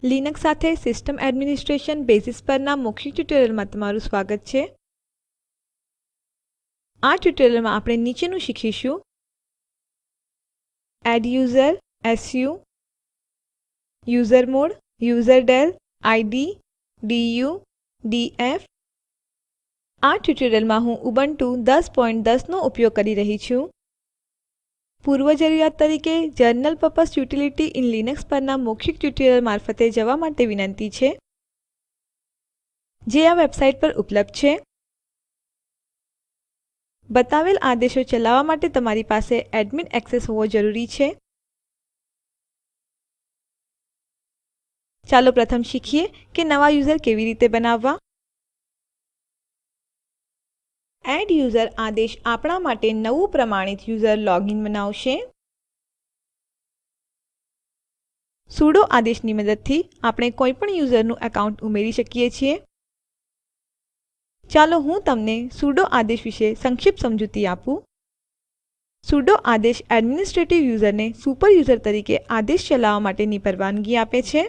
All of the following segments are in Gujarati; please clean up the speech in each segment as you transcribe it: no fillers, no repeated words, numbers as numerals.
લિનક્સ સાથે સિસ્ટમ એડમિનિસ્ટ્રેશન બેઝિક્સ પરના મૌખિક ટ્યુટોરિયલમાં તમારું સ્વાગત છે. આ ટ્યુટોરિયલમાં આપણે નીચેનું શીખીશું: adduser, su, usermod, userdel, id, du, df. આ ટ્યુટોરિયલમાં હું ઉબુન્ટુ 10.10 નો ઉપયોગ કરી રહી છું. પૂર્વજરૂરિયાત તરીકે general purpose utility in Linux પરના મૌખિક ટ્યુટોરિયલ મારફતે જવા માટે વિનંતી છે, જે આ વેબસાઇટ પર ઉપલબ્ધ છે. બતાવેલ આદેશો ચલાવવા માટે તમારી પાસે એડમિન એક્સેસ હોવો જરૂરી છે. ચાલો પ્રથમ શીખીએ કે નવા યુઝર કેવી રીતે બનાવવા. adduser આદેશ આપણા માટે નવું પ્રમાણિત યુઝર લોગિન બનાવશે. સુડો આદેશની મદદથી આપણે કોઈપણ યુઝરનું એકાઉન્ટ ઉમેરી શકીએ છીએ. ચાલો હું તમને સુડો આદેશ વિશે સંક્ષિપ્ત સમજૂતી આપું. સુડો આદેશ એડમિનિસ્ટ્રેટિવ યુઝરને સુપર યુઝર તરીકે આદેશ ચલાવવા માટેની પરવાનગી આપે છે.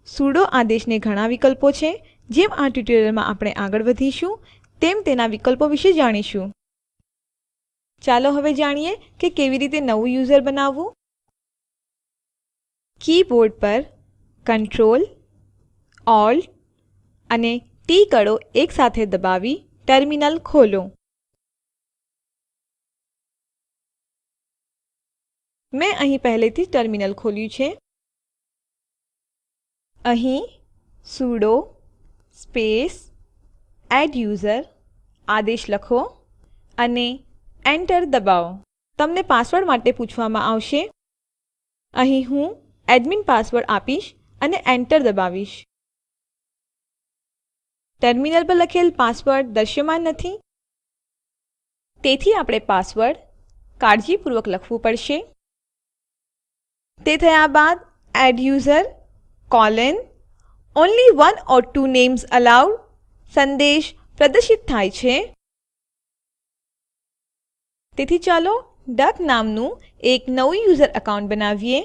સુડો આદેશને ઘણા વિકલ્પો છે. જેમ આ ટ્યુટોરિયલમાં આપણે આગળ વધીશું તેમ તેના વિકલ્પો વિશે જાણીશું. ચાલો હવે જાણીએ કે કેવી રીતે નવું યુઝર બનાવવું. કીબોર્ડ પર Ctrl, Alt અને ટી કળો એકસાથે દબાવી ટર્મિનલ ખોલો. મેં અહીં પહેલેથી જ ટર્મિનલ ખોલ્યું છે. અહીં sudo સ્પેસ adduser આદેશ લખો અને એન્ટર દબાવો. તમને પાસવર્ડ માટે પૂછવામાં આવશે. અહીં હું એડમિન પાસવર્ડ આપીશ અને એન્ટર દબાવીશ. ટર્મિનલ પર લખેલ પાસવર્ડ દૃશ્યમાન નથી, તેથી આપણે પાસવર્ડ કાળજીપૂર્વક લખવું પડશે. તે થયા બાદ adduser: only one or two names allowed સંદેશ પ્રદર્શિત થાય છે. તેથી ચાલો ડક નામનું એક નવું યુઝર એકાઉન્ટ બનાવીએ.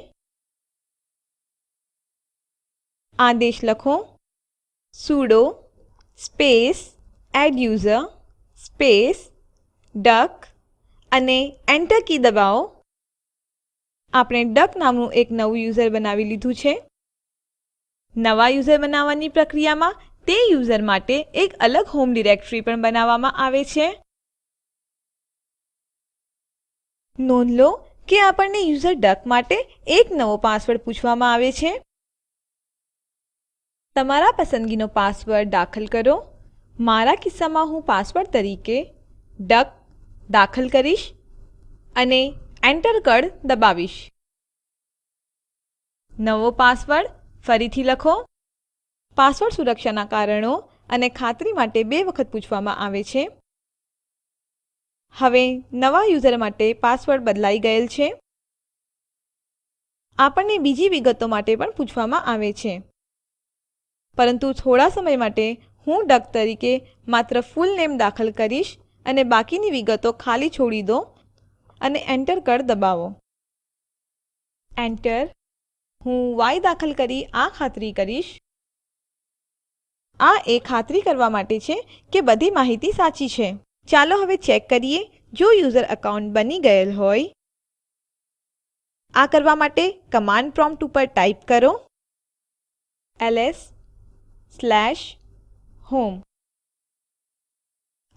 આદેશ લખો sudo space adduser space duck અને એન્ટર કી દબાવો. આપણે ડક નામનું એક નવું યુઝર બનાવી લીધું છે. નવા યુઝર બનાવવાની પ્રક્રિયામાં તે યુઝર માટે એક અલગ હોમ ડિરેક્ટરી પણ બનાવવામાં આવે છે. નોંધ લો કે આપણને યુઝર ડક માટે એક નવો પાસવર્ડ પૂછવામાં આવે છે. તમારા પસંદગીનો પાસવર્ડ દાખલ કરો. મારા કિસ્સામાં હું પાસવર્ડ તરીકે ડક દાખલ કરીશ અને એન્ટર કળ દબાવીશ. નવો પાસવર્ડ ફરીથી લખો. પાસવર્ડ સુરક્ષાના કારણો અને ખાતરી માટે 2 વખત પૂછવામાં આવે છે. હવે નવા યુઝર માટે પાસવર્ડ બદલાઈ ગયેલ છે. આપણને બીજી વિગતો માટે પણ પૂછવામાં આવે છે, પરંતુ થોડા સમય માટે હું ડક તરીકે માત્ર ફૂલ નેમ દાખલ કરીશ અને બાકીની વિગતો ખાલી છોડી દો અને એન્ટર કળ દબાવો. એન્ટર. હું y દાખલ કરી આ ખાતરી કરીશ. આ એ ખાતરી કરવા માટે છે કે બધી માહિતી સાચી છે. ચાલો હવે ચેક કરીએ જો યુઝર એકાઉન્ટ બની ગયેલ હોય. આ કરવા માટે કમાન્ડ પ્રોમ્પ્ટ ઉપર ટાઇપ કરો ls/home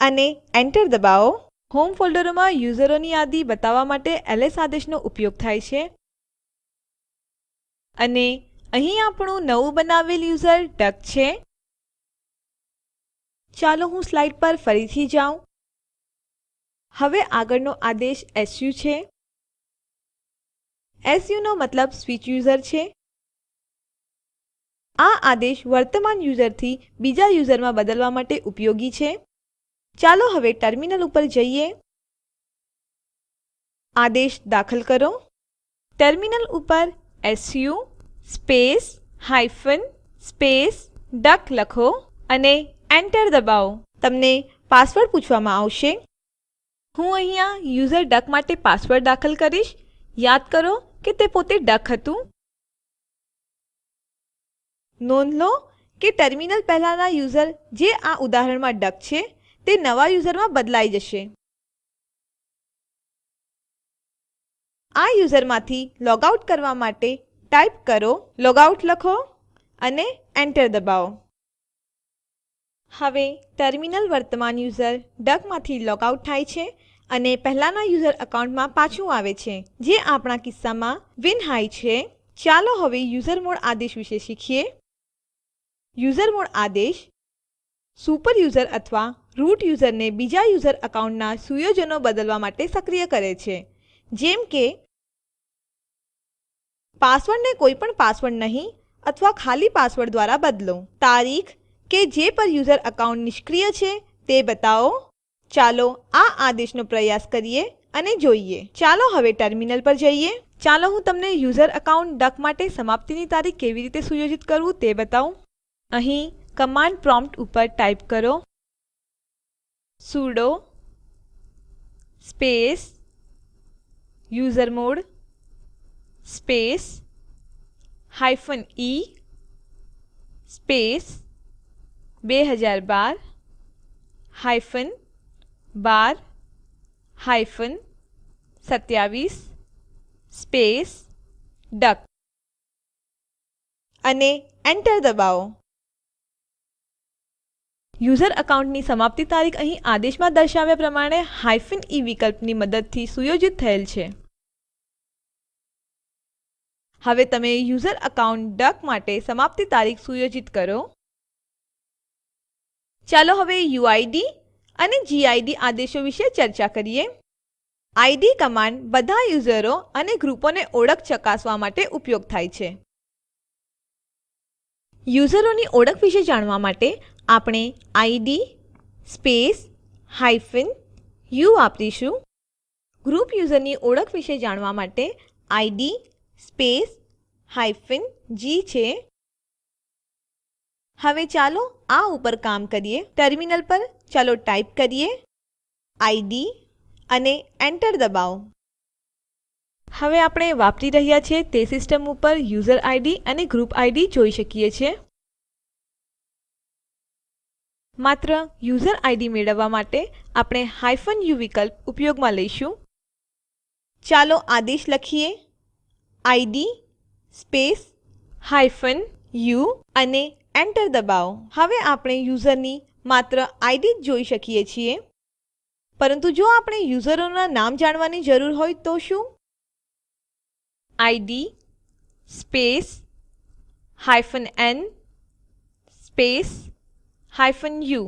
અને એન્ટર દબાવો. હોમ ફોલ્ડરોમાં યુઝરોની યાદી બતાવવા માટે ls આદેશનો ઉપયોગ થાય છે. અને અહીં આપણું નવું બનાવેલ યુઝર ડક છે. ચાલો હું સ્લાઇડ પર ફરીથી જાઉં. હવે આગળનો આદેશ su છે. su નો મતલબ સ્વિચ યુઝર છે. આ આદેશ વર્તમાન યુઝરથી બીજા યુઝરમાં બદલવા માટે ઉપયોગી છે. ચાલો હવે ટર્મિનલ ઉપર જઈએ. આદેશ દાખલ કરો. ટર્મિનલ ઉપર su સ્પેસ સ્પેસ ડક લખો અને એન્ટર દબાવો. તમને પાસવર્ડ પૂછવામાં આવશે. હું અહીંયા યુઝર ડક માટે પાસવર્ડ દાખલ કરીશ. યાદ કરો કે તે પોતે ડક હતું. નોંધ લો કે ટર્મિનલ પહેલાના યુઝર જે આ ઉદાહરણમાં ડક છે તે નવા યુઝરમાં બદલાઈ જશે. આ યુઝરમાંથી લોગઆઉટ કરવા માટે ટાઇપ કરો લોગઆઉટ લખો અને એન્ટર દબાવો. હવે ટર્મિનલ વર્તમાન યુઝર ડકમાંથી લોગઆઉટ થાય છે અને પહેલાના યુઝર એકાઉન્ટમાં પાછું આવે છે, જે આપણા કિસ્સામાં વિનહાઈ છે. ચાલો હવે યુઝરમોડ આદેશ વિશે શીખીએ. યુઝરમોડ આદેશ સુપર યુઝર અથવા રૂટ યુઝરને બીજા યુઝર એકાઉન્ટના સુયોજનો બદલવા માટે સક્રિય કરે છે, જેમ કે પાસવર્ડને કોઈ પણ પાસવર્ડ નહીં અથવા ખાલી પાસવર્ડ દ્વારા બદલો. તારીખ કે જે પર યુઝર એકાઉન્ટ નિષ્ક્રિય છે તે બતાવો. ચાલો આ આદેશનો પ્રયાસ કરીએ અને જોઈએ. ચાલો હવે ટર્મિનલ પર જઈએ. ચાલો હું તમને યુઝર એકાઉન્ટ ડક માટે સમાપ્તિની તારીખ કેવી રીતે સુયોજિત કરવું તે બતાવું. અહીં કમાન્ડ પ્રોમ્પ્ટ ઉપર ટાઇપ કરો sudo space usermod space -e space 2012 -12 -27 space duck અને એન્ટર દબાવો. યુઝર એકાઉન્ટની સમાપ્તિ તારીખ અહીં આદેશમાં દર્શાવ્યા પ્રમાણે -e વિકલ્પની મદદથી સુયોજિત થયેલ છે. હવે તમે યુઝર એકાઉન્ટ ડક માટે સમાપ્તિ તારીખ સુયોજિત કરો. ચાલો હવે uid અને gid આદેશો વિશે ચર્ચા કરીએ. id કમાન્ડ બધા યુઝરો અને ગ્રુપોને ઓળખ ચકાસવા માટે ઉપયોગ થાય છે. યુઝરોની ઓળખ વિશે જાણવા માટે આપણે id સ્પેસ -u વાપરીશું. ગ્રુપ યુઝરની ઓળખ વિશે જાણવા માટે id સ્પેસ -g છે. હવે ચાલો આ ઉપર કામ કરીએ. ટર્મિનલ પર ચાલો ટાઇપ કરીએ id અને એન્ટર દબાવો. હવે આપણે વાપરી રહ્યા છીએ તે સિસ્ટમ ઉપર યુઝર id અને ગ્રુપ id જોઈ શકીએ છીએ. માત્ર યુઝર id મેળવવા માટે આપણે -u વિકલ્પ ઉપયોગમાં લઈશું. ચાલો આદેશ લખીએ id સ્પેસ -u અને એન્ટર દબાવો. હવે આપણે યુઝરની માત્ર id જ જોઈ શકીએ છીએ, પરંતુ જો આપણે યુઝરોના નામ જાણવાની જરૂર હોય તો શું? id space -n space -u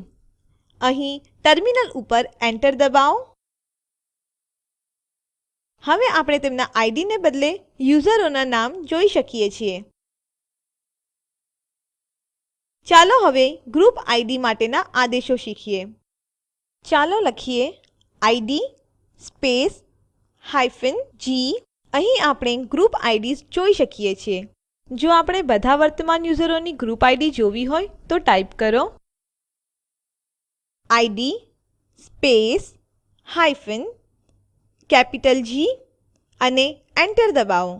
અહીં ટર્મિનલ ઉપર એન્ટર દબાવો. હવે આપણે તેમના id ને બદલે યુઝરોના નામ જોઈ શકીએ છીએ. ચાલો હવે ગ્રુપ id માટેના આદેશો શીખીએ. ચાલો લખીએ id સ્પેસ -g. અહીં આપણે ગ્રુપ IDs જોઈ શકીએ છીએ. જો આપણે બધા વર્તમાન યુઝરોની ગ્રુપ id જોવી હોય તો ટાઇપ કરો id સ્પેસ -G અને એન્ટર દબાવો.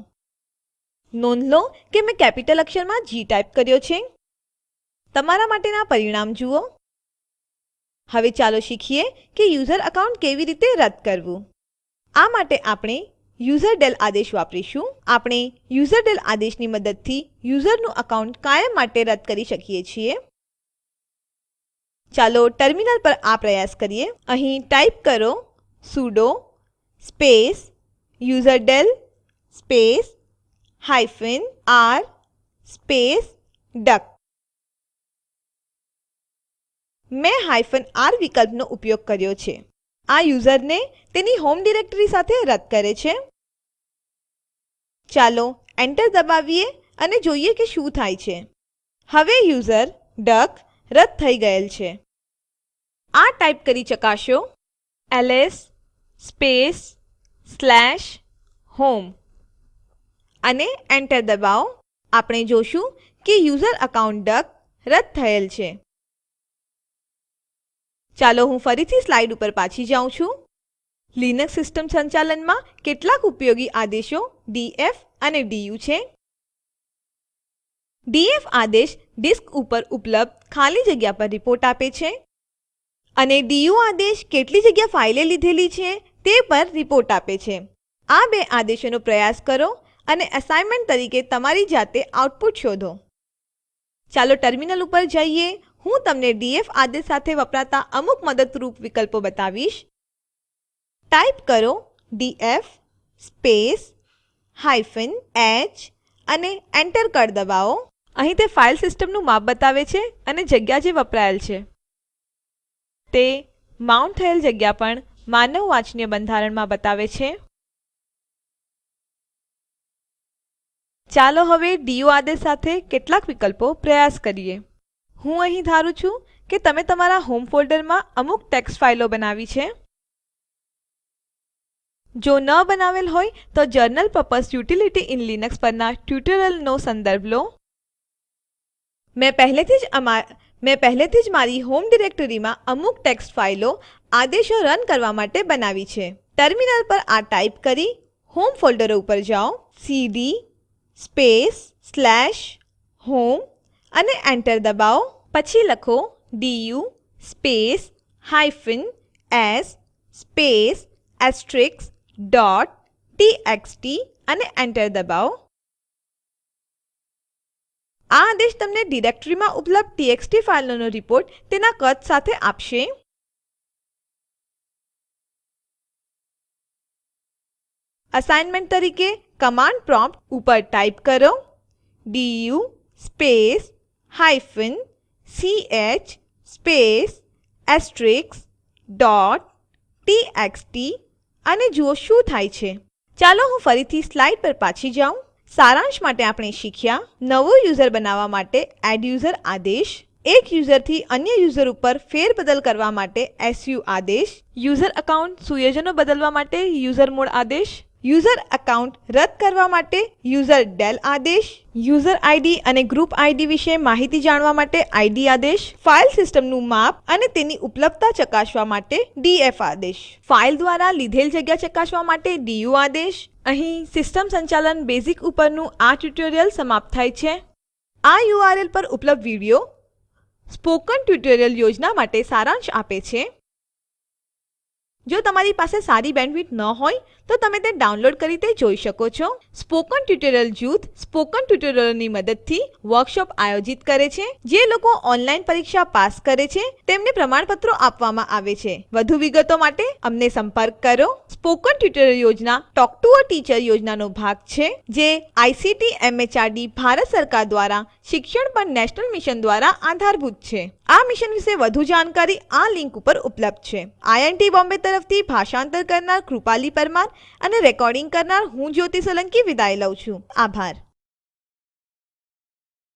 નોંધ લો કે મેં કેપિટલ અક્ષરમાં G ટાઇપ કર્યો છે. તમારા માટેના પરિણામ જુઓ. હવે ચાલો શીખીએ કે યુઝર એકાઉન્ટ કેવી રીતે રદ કરવું. આ માટે આપણે યુઝરડેલ આદેશ વાપરીશું. આપણે યુઝરડેલ આદેશની મદદથી યુઝરનું એકાઉન્ટ કાયમ માટે રદ કરી શકીએ છીએ. ચાલો ટર્મિનલ પર આ પ્રયાસ કરીએ. અહીં ટાઇપ કરો sudo space userdel space -r space duck. મેં -r વિકલ્પનો ઉપયોગ કર્યો છે. આ યુઝરને તેની હોમ ડિરેક્ટરી સાથે રદ કરે છે. ચાલો એન્ટર દબાવીએ અને જોઈએ કે શું થાય છે. હવે યુઝર ડક રદ થઈ ગયેલ છે. આ ટાઇપ કરી ચકાસો ls /home અને એન્ટર દબાવો. આપણે જોશું કે યુઝર એકાઉન્ટ ડક રદ થયેલ છે. ચાલો હું ફરીથી સ્લાઇડ ઉપર પાછી જાઉં છું. લિનક્સ સિસ્ટમ સંચાલનમાં કેટલાક ઉપયોગી આદેશો df અને du છે. df આદેશ ડિસ્ક ઉપર ઉપલબ્ધ ખાલી જગ્યા પર રિપોર્ટ આપે છે અને du આદેશ કેટલી જગ્યા ફાઇલે લીધેલી છે તે પર રિપોર્ટ આપે છે. આ બે આદેશોનો પ્રયાસ કરો અને અસાઇનમેન્ટ તરીકે તમારી જાતે આઉટપુટ શોધો. ચાલો ટર્મિનલ ઉપર જઈએ. હું તમને df આદેશ સાથે વપરાતા અમુક મદદરૂપ વિકલ્પો બતાવીશ. ટાઈપ કરો df સ્પેસ -h અને એન્ટર કળ દબાવો. અહીં તે ફાઇલ સિસ્ટમનું માપ બતાવે છે અને જગ્યા જે વપરાયેલ છે તે માઉન્ટ થયેલ જગ્યા પણ માનવ વાંચનીય બંધારણમાં બતાવે છે. ચાલો હવે du આદેશ સાથે કેટલાક વિકલ્પો પ્રયાસ કરીએ. હું અહીં ધારું છું કે તમે તમારા હોમ ફોલ્ડરમાં અમુક ટેક્સ્ટ ફાઇલો બનાવી છે. જો ન બનાવેલ હોય તો general purpose utility in Linux પરના ટ્યુટોરિયલનો સંદર્ભ લો. મેં પહેલેથી જ મારી હોમ ડિરેક્ટરીમાં અમુક ટેક્સ્ટ ફાઇલો આદેશો રન કરવા માટે બનાવી છે. ટર્મિનલ પર આ ટાઈપ કરી હોમ ફોલ્ડર ઉપર જાઓ. cd /home અને એન્ટર દબાવો. પછી લખો du -s *txt અને એન્ટર દબાવો. આ આદેશ તમને ડિરેક્ટરીમાં ઉપલબ્ધ txt ફાઇલોનો રિપોર્ટ તેના કદ સાથે આપશે. અસાઇનમેન્ટ તરીકે કમાન્ડ પ્રોમ્પ્ટ ઉપર ટાઈપ કરો du *txt અને જુઓ શું થાય છે. ચાલો હું ફરીથી સ્લાઇડ પર પાછી જાઉં. સારાંશ માટે આપણે શીખ્યા. નવો યુઝર બનાવવા માટે adduser આદેશ. એક યુઝરથી અન્ય યુઝર ઉપર ફેરબદલ કરવા માટે su આદેશ. યુઝર એકાઉન્ટ સુયોજનો બદલવા માટે usermod આદેશ. યુઝર એકાઉન્ટ રદ કરવા માટે userdel આદેશ. યુઝર ID અને ગ્રુપ ID વિશે માહિતી જાણવા માટે id આદેશ. ફાઇલ સિસ્ટમનું માપ અને તેની ઉપલબ્ધતા ચકાસવા માટે df આદેશ. ફાઇલ દ્વારા લીધેલ જગ્યા ચકાસવા માટે du આદેશ. અહીં સિસ્ટમ સંચાલન બેઝિક ઉપરનું આ ટ્યુટોરીયલ સમાપ્ત થાય છે. આ URL પર ઉપલબ્ધ વિડીયો સ્પોકન ટ્યુટોરિયલ યોજના માટે સારાંશ આપે છે. જો તમારી પાસે સારી બેન્ડવિડ્થ ન હોય તો તમે તે ડાઉનલોડ કરી તે જોઈ શકો છો. સ્પોકન ટ્યુટોરિયલ જૂથ સ્પોકન ટ્યુટોરિયલોની મદદથી વર્કશોપ આયોજિત કરે છે. જે લોકો ઓનલાઈન પરીક્ષા પાસ કરે છે તેમને પ્રમાણપત્રો આપવામાં આવે છે. વધુ વિગતો માટે અમને સંપર્ક કરો. સ્પોકન ટ્યુટોરિયલ યોજના ટોક ટુ અ ટીચર યોજનાનો ભાગ છે જે ICT MHRD ભારત સરકાર દ્વારા શિક્ષણ પર નેશનલ મિશન દ્વારા આધારભૂત છે. આ મિશન વિશે વધુ જાણકારી આ લિંક ઉપર ઉપલબ્ધ છે. IIT બોમ્બે તરફથી ભાષાંતર કરનાર કૃપાલી પરમાર અને રેકોર્ડિંગ કરનાર હું જ્યોતિ સોલંકી વિદાય લઉં છું. આભાર.